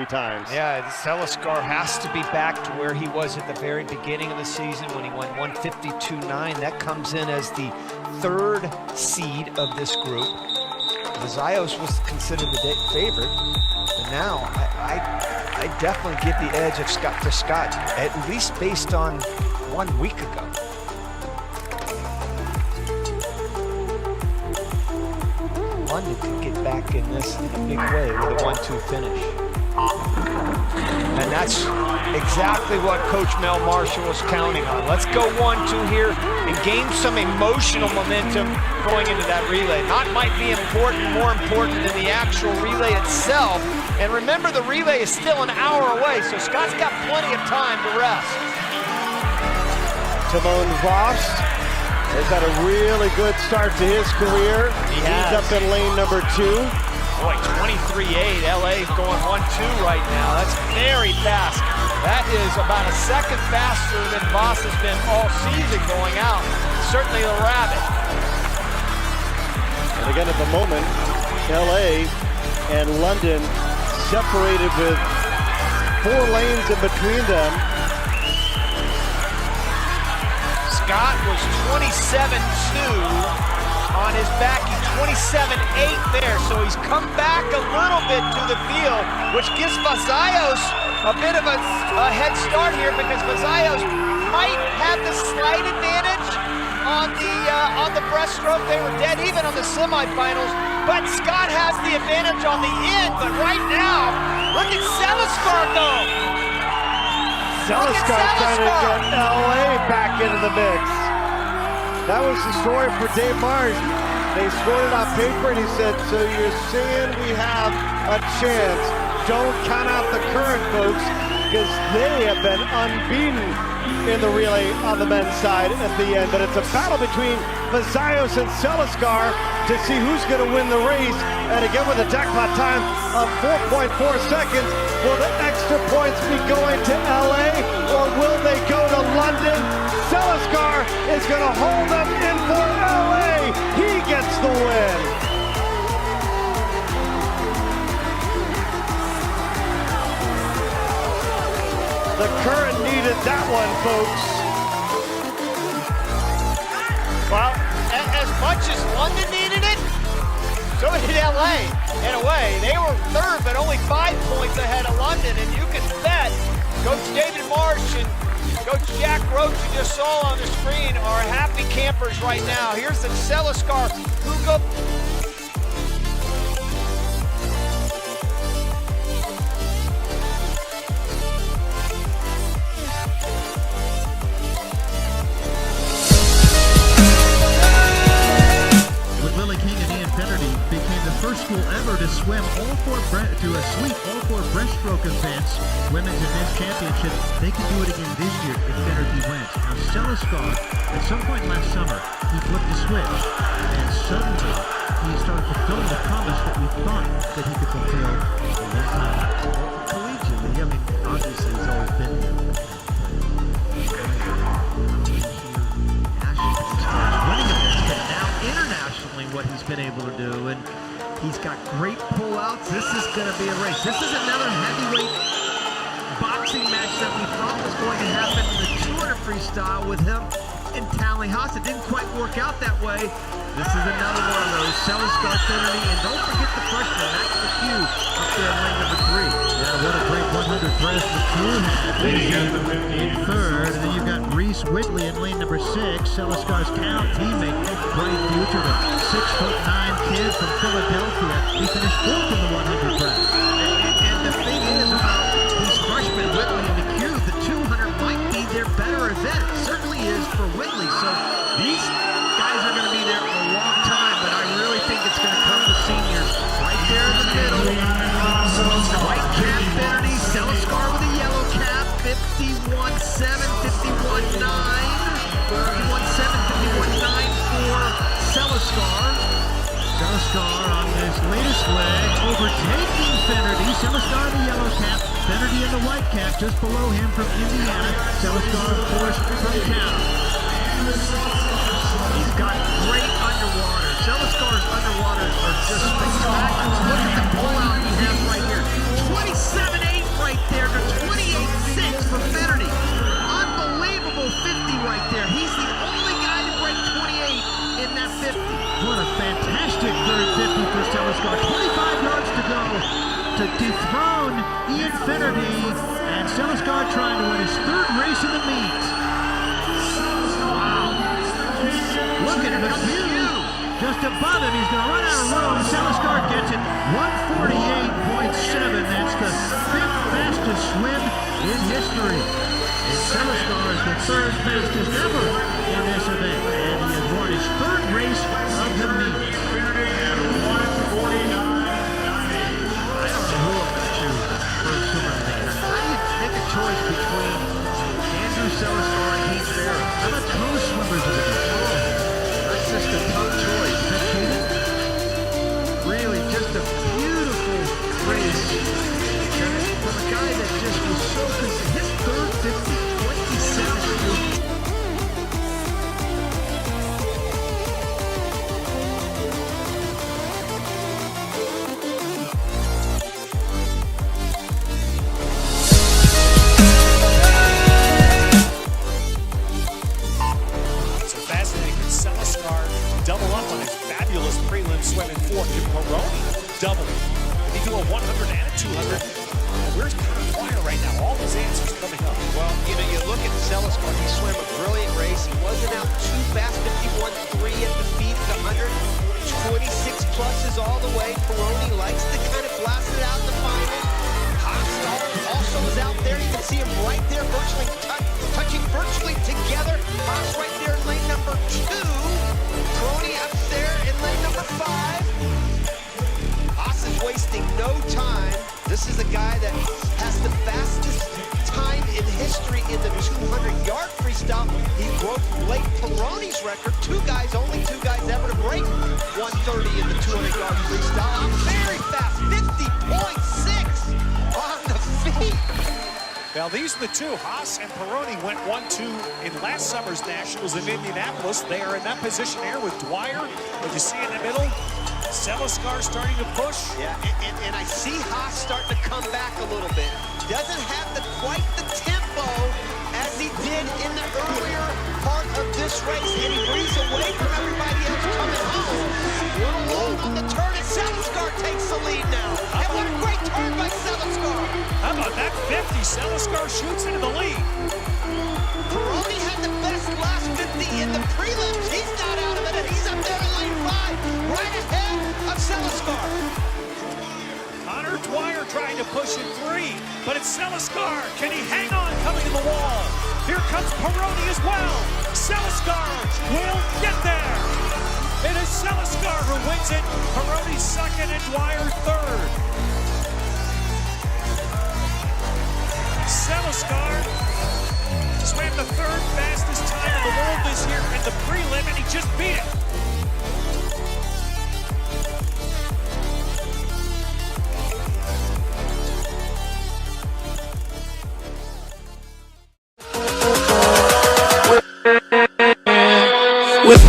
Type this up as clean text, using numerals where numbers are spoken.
Times. Yeah, Seliskar has to be back to where he was at the very beginning of the season when he won 152.9. That comes in as the third seed of this group. Mazzios was considered the favorite, and now I definitely give the edge of Scott, at least based on 1 week ago. London could get back in this in a big way with a 1-2 finish. And that's exactly what Coach Mel Marshall was counting on. Let's go 1-2 here and gain some emotional momentum going into that relay. Not might be more important than the actual relay itself. And remember, the relay is still an hour away, so Scott's got plenty of time to rest. Timon Voss has had a really good start to his career. He's up in lane number 2. Boy, 23.8, LA is going 1-2 right now. That's very fast. That is about a second faster than Voss has been all season going out. Certainly the Rabbit. And again, at the moment, LA and London separated with 4 lanes in between them. Scott was 27.2 on his back. 27.8 there, so he's come back a little bit to the field, which gives Mazzios a bit of a head start here, because Mazzios might have the slight advantage on the breaststroke. They were dead even on the semifinals, but Scott has the advantage on the end. But right now, look at Seliskar go. Seliskar trying to get LA back into the mix. That was the story for Dave Marsh. They scored it on paper, and he said, so you're saying we have a chance. Don't count out the current folks, because they have been unbeaten in the relay on the men's side at the end. But it's a battle between Mazzios and Seliskar to see who's going to win the race. And again, with a jackpot time of 4.4 seconds, will the extra points be going to LA, or will they go to London? Seliskar is going to hold them in for LA. He gets the win. The current needed that one, folks. Well, as much as London needed it, so did LA. In a way, they were third, but only 5 points ahead of London, and you can bet Coach David Marsh and Coach Jack Roach, you just saw on the screen, are happy campers right now. Here's the Seliskar who go. First school ever to swim sweep all 4 breaststroke events, women's and men's championships. They can do it again this year if Finnerty wins. Now Seliskar, at some point last summer, he flipped the switch, and suddenly he started fulfilling the promise that we thought that he could fulfill a long time ago. Collegiately, I mean, obviously he's always been here. Winning events, but now internationally what he's been able to do, and he's got great pullouts. This is going to be a race. This is another heavyweight boxing match that we thought was going to happen in the 200 freestyle with him and Tally Haas. It didn't quite work out that way. This is another one of those. Seliskar, Finnerty, and don't forget the freshman, Max McHugh, up there in lane number 3. Yeah, what a great 100 breast McHugh in third. And then you've got Reese Whitley in lane number 6. Seliskar's count teammate, bright future, the 6'9" kid from Philadelphia. He finished 4th in the 100 breast. And the thing is about these freshmen, Whitley and McHugh, the 200 might be their better event. It certainly is for Whitley. So these guys are going to be there a long time, but I really think it's going to come to seniors right there in the middle. White cap, Finnerty, Seliskar with a yellow cap, 51-7, 51-9, 51-7, 51-9 for Seliskar. Seliskar on his latest leg, overtaking Finnerty. Seliskar in the yellow cap, Finnerty in the white cap, just below him from Indiana. Seliskar, of course, Seliskar. 25 yards to go to dethrone Infinity, and Seliskar trying to win his third race of the meet. Wow. Look at the view. Just above him, he's going to run out of room. Seliskar gets it. 148.7. That's the fifth fastest swim in history. And Seliskar is the third fastest ever in this event. And he has won his third race of the meet. I don't know who I'm going to choose for a swimmer of the meet. How do you make a choice between Andrew Seliskar and Heath Barrett? How about co-swimmers of the meet? Oh, that's just a tough choice. Really, just a beautiful race from a guy that just was so consistent. His third 50, 27. So fascinating that Seliskar double up on his fabulous prelim swim in 4th to Peroni. Double. He do a 100 and a 200. Where's Dwyer right now? All his answers coming up. Well, you know, you look at Seliskar, he swam a brilliant race. He wasn't out too fast, 51.3 at the feet at the 100. 26 pluses all the way. Peroni likes to kind of blast it out in the final. Haas also is out there. You can see him right there, virtually touching virtually together. Haas right there in lane number 2. Peroni up there in lane number 5. Haas is wasting no time. This is a guy that has the fastest time in history in the 200-yard freestyle. He broke Blake Peroni's record. Only two guys ever to break 130 in the 200-yard freestyle. Very fast, 50.6 on the feet. Well, these are the two. Haas and Peroni went 1-2 in last summer's Nationals in Indianapolis. They are in that position here with Dwyer. What you see in the middle, Seliskar starting to push. Yeah, and I see Haas starting to come back a little bit. Doesn't have quite the tempo as he did in the earlier part of this race, and he breathes away from everybody else coming home. A little long on the turn, and Seliskar takes the lead now. And what a great turn by Seliskar. How about that 50? Seliskar shoots into the lead. Peroni had the best last 50 in the prelims. He's not out of it, and he's up there in lane 5, right ahead of Seliskar. Connor Dwyer trying to push in 3, but it's Seliskar. Can he hang on coming to the wall? Here comes Peroni as well. Seliskar will get there. It is Seliskar who wins it. Peroni second and Dwyer third. Seliskar swam the third fastest time in the world this year in the prelim, and he just beat it. With